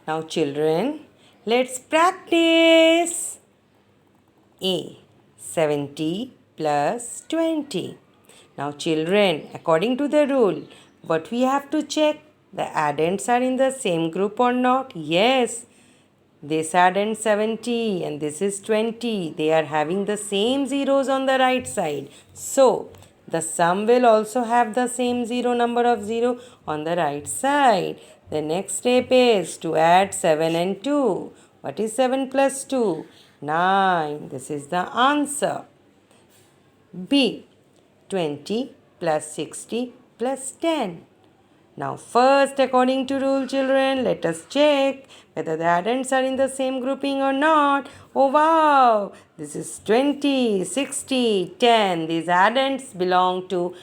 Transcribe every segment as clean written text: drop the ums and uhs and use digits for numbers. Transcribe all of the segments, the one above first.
Now children, let's practice. A. 70 plus 20. Now children, according to the rule, what we have to check? The addends are in the same group or not? Yes. This addend 70 and this is 20. They are having the same zeros on the right side. So, the sum will also have the same number of 0 on the right side. The next step is to add 7 and 2. What is 7 plus 2? 9. This is the answer. B. 20 plus 60 plus 10. Now first, according to rule, children, let us check whether the addends are in the same grouping or not. Oh wow, this is 20, 60, 10. These addends belong to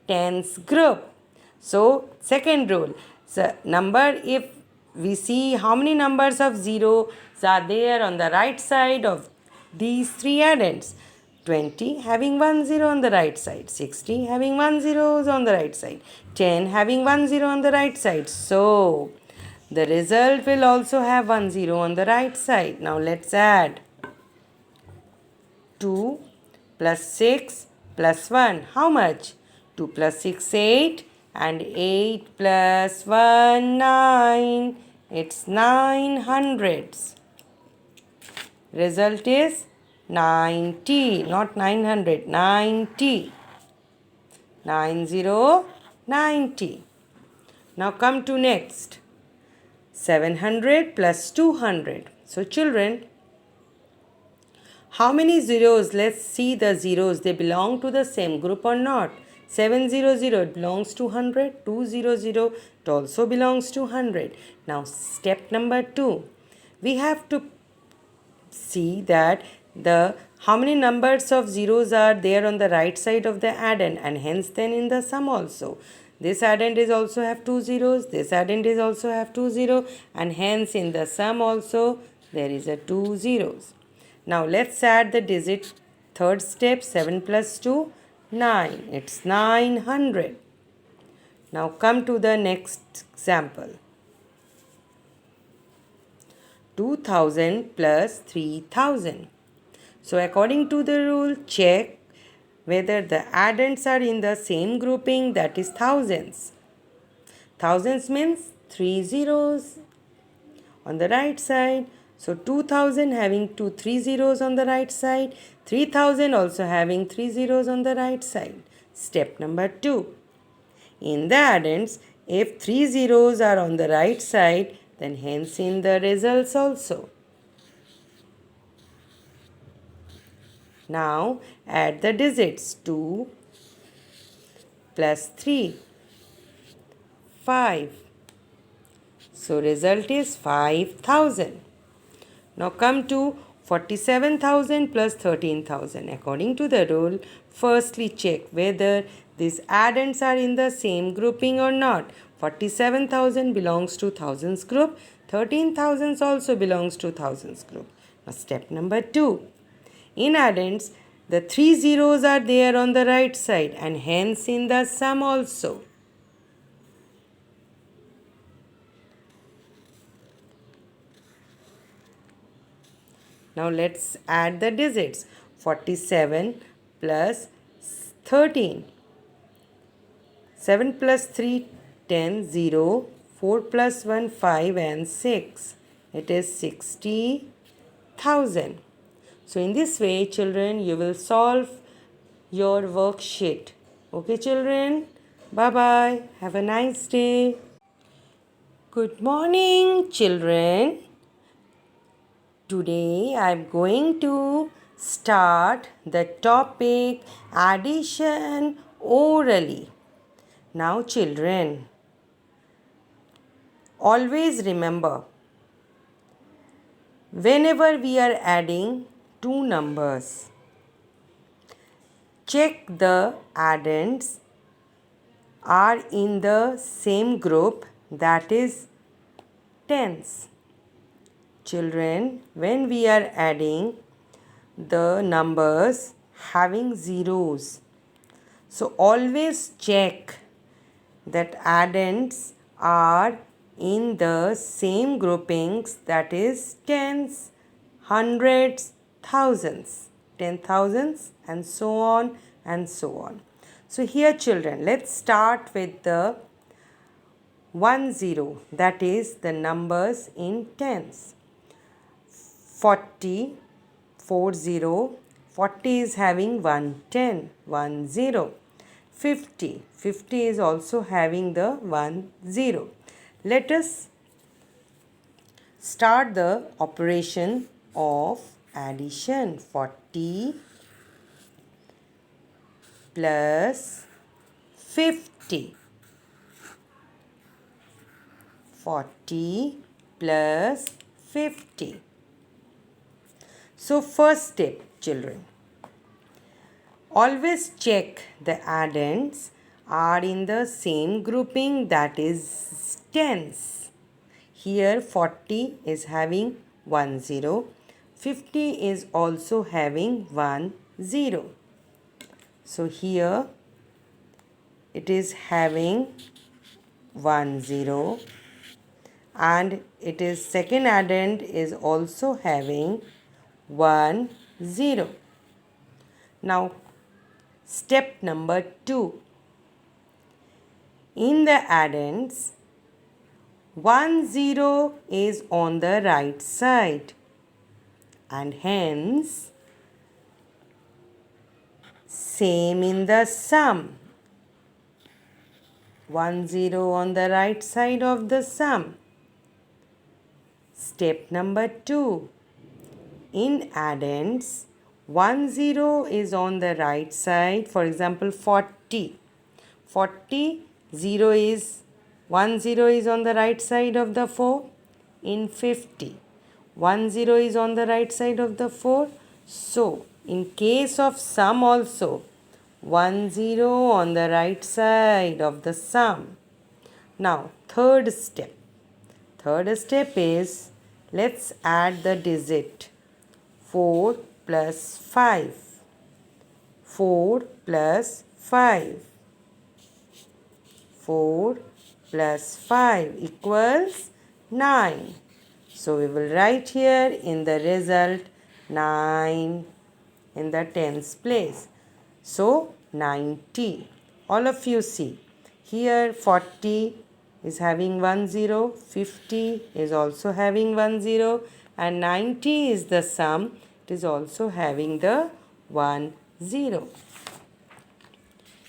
10's group. So second rule, so number, if we see how many numbers of zeros are there on the right side of these three addends. 20 having 1 0 on the right side, 60 having 1 0 on the right side, 10 having 1 0 on the right side. So, the result will also have 1 0 on the right side. Now, let's add 2 plus 6 plus 1. How much? 2 plus 6, 8, and 8 plus 1, 9. It's 9 hundreds. Result is 90, not 900, 90. 90, 90. Now come to next. 700 plus 200. So children, how many zeros? Let's see the zeros. They belong to the same group or not? 700, it belongs to 100. 200, it also belongs to 100. Now step number 2. We have to see that the how many numbers of zeros are there on the right side of the addend, and hence then in the sum also. This addend is also have 2 zeros, this addend is also have 2 zeros, and hence in the sum also there is a 2 zeros. Now let's add the digit. Third step, 7 plus 2, 9. It's 900. Now come to the next example. 2000 plus 3000. So according to the rule, check whether the addends are in the same grouping, that is thousands. Thousands means 3 zeros on the right side. So 2000 having 3 zeros on the right side. 3000 also having 3 zeros on the right side. Step number 2. In the addends, if 3 zeros are on the right side, then hence in the results also. Now add the digits. 2 plus 3, 5. So result is 5000. Now come to 47,000 plus 13,000. According to the rule, firstly check whether these addends are in the same grouping or not. 47,000 belongs to thousands group. 13,000 also belongs to thousands group. Now step number 2. In addends, the 3 zeros are there on the right side, and hence in the sum also. Now let's add the digits. 47 plus 13. 7 plus 3, 10, 0. 4 plus 1, 5, and 6. It is 60,000. So in this way, children, you will solve your worksheet. Okay, children? Bye-bye. Have a nice day. Good morning, children. Today I am going to start the topic addition orally. Now children, always remember, whenever we are adding two numbers, check the addends are in the same group, that is tens. Children, when we are adding the numbers having zeros, so always check that addends are in the same groupings, that is tens, hundreds, thousands, 10,000s, and so on and so on. So here children, let's start with the 10, that is the numbers in tens. 40, 40, 40 is having 110, 10. 50, 50 is also having the 10. Let us start the operation of addition. 40 plus 50. 40 plus 50. So first step children, always check the addends are in the same grouping, that is tens. Here 40 is having 10, 50 is also having 10. So here it is having 10 and it is second addend is also having 10. Now step number 2. In the addends, 10 is on the right side and hence same in the sum. 10 on the right side of the sum. Step number 2. In addends, 10 is on the right side. For example, 40. 40, 0 is 10 is on the right side of the 4. In 50, 10 is on the right side of the 4. So, in case of sum also, 10 on the right side of the sum. Now, third step. Third step is, let's add the digit. 4 plus 5. 4 plus 5. 4 plus 5 equals 9. So we will write here in the result 9 in the tens place. So 90. All of you see. Here 40 is having 10, 50 is also having 10 and 90 is the sum. It is also having the 10.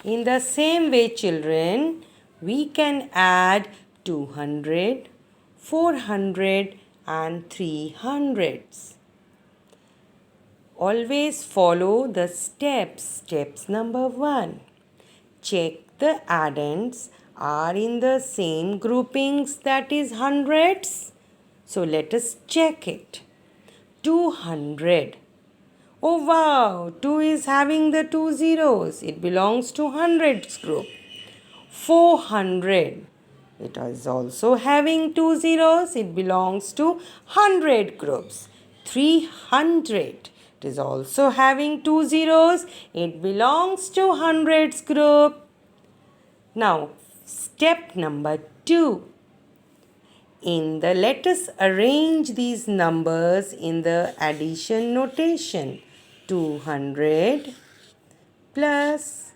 In the same way children, we can add 200, 400 and 300s. Always follow the steps. Steps number 1. Check the addends are in the same groupings, that is hundreds. So let us check it. 200. Oh wow, 2 is having the 2 zeros. It belongs to hundreds group. 400. It is also having 2 zeros. It belongs to 100 groups. 300. It is also having 2 zeros. It belongs to hundreds group. Now, step number 2. Let us arrange these numbers in the addition notation. 200 plus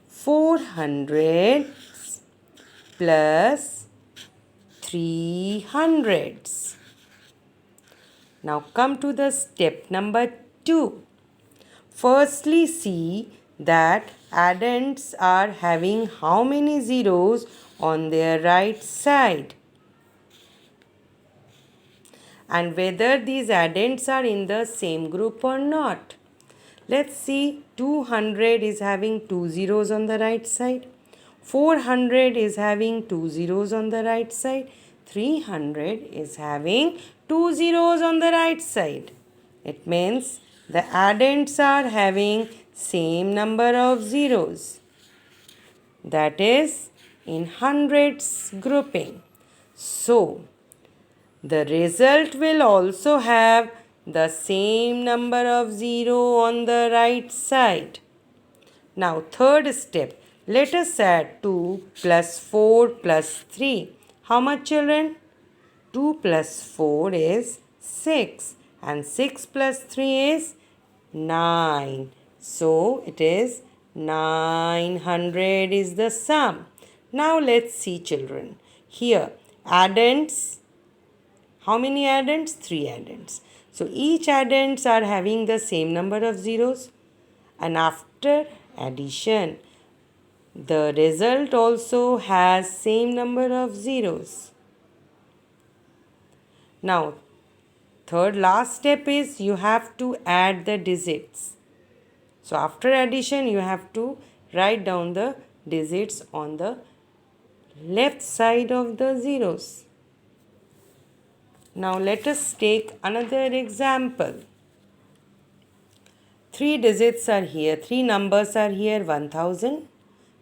400 plus 300s. Now come to the step number 2. Firstly, see that addends are having how many zeros on their right side and whether these addends are in the same group or not. Let's see, 200 is having 2 zeros on the right side. 400 is having 2 zeros on the right side. 300 is having 2 zeros on the right side. It means the addends are having same number of zeros. That is in hundreds grouping. So, the result will also have the same number of 0 on the right side. Now third step, let us add 2 plus 4 plus 3. How much children? 2 plus 4 is 6 and 6 plus 3 is 9. So it is 900 is the sum. Now let's see children. Here addends. How many addends? 3 addends. So each addends are having the same number of zeros, and after addition the result also has same number of zeros. Now third last step is you have to add the digits. So after addition you have to write down the digits on the left side of the zeros. Now let us take another example. 3 digits are here, 3 numbers are here: 1000,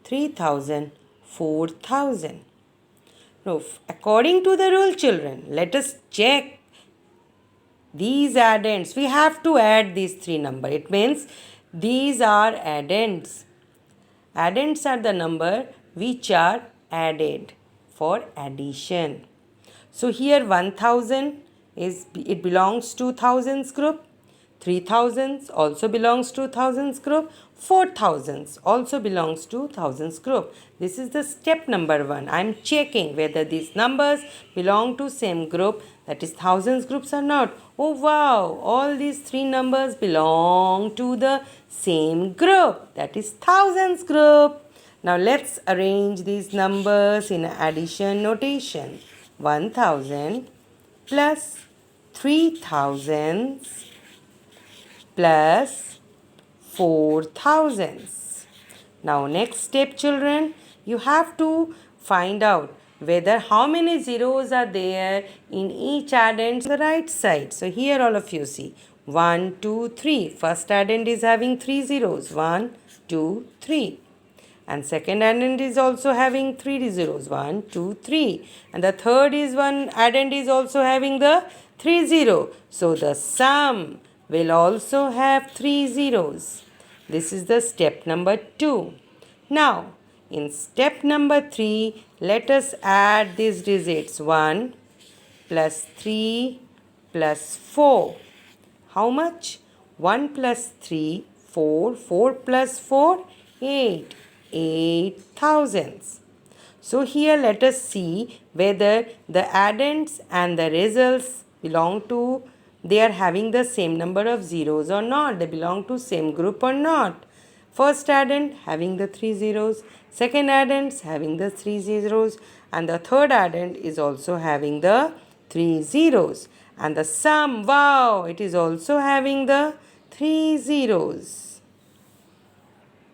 3000, 4000. Now, according to the rule, children, let us check these addends. We have to add these 3 numbers. It means these are addends. Addends are the number which are added for addition. So here 1000 it belongs to thousands group. 3000 also belongs to thousands group. 4000 also belongs to thousands group. This is the step number 1. I am checking whether these numbers belong to same group, that is thousands groups, or not. Oh wow, all these 3 numbers belong to the same group, that is thousands group. Now let's arrange these numbers in addition notation. 1000 plus 3000 plus 4000. Now next step children, you have to find out whether how many zeros are there in each addend on the right side. So here all of you see 1, 2, 3. First addend is having 3 zeros. 1, 2, 3. And second addend is also having 3 zeros. 1, 2, 3. And the third is one addend is also having the 3 zero. So the sum will also have 3 zeros. This is the step number 2. Now, in step number 3, let us add these digits. 1 plus 3 plus 4. How much? 1 plus 3, 4. 4 plus 4, 8. 8000. So here let us see whether the addends and the results belong to, they are having the same number of zeros or not. They belong to same group or not. First addend having the 3 zeros, second addend having the 3 zeros, and the third addend is also having the 3 zeros. And the sum, wow, it is also having the 3 zeros.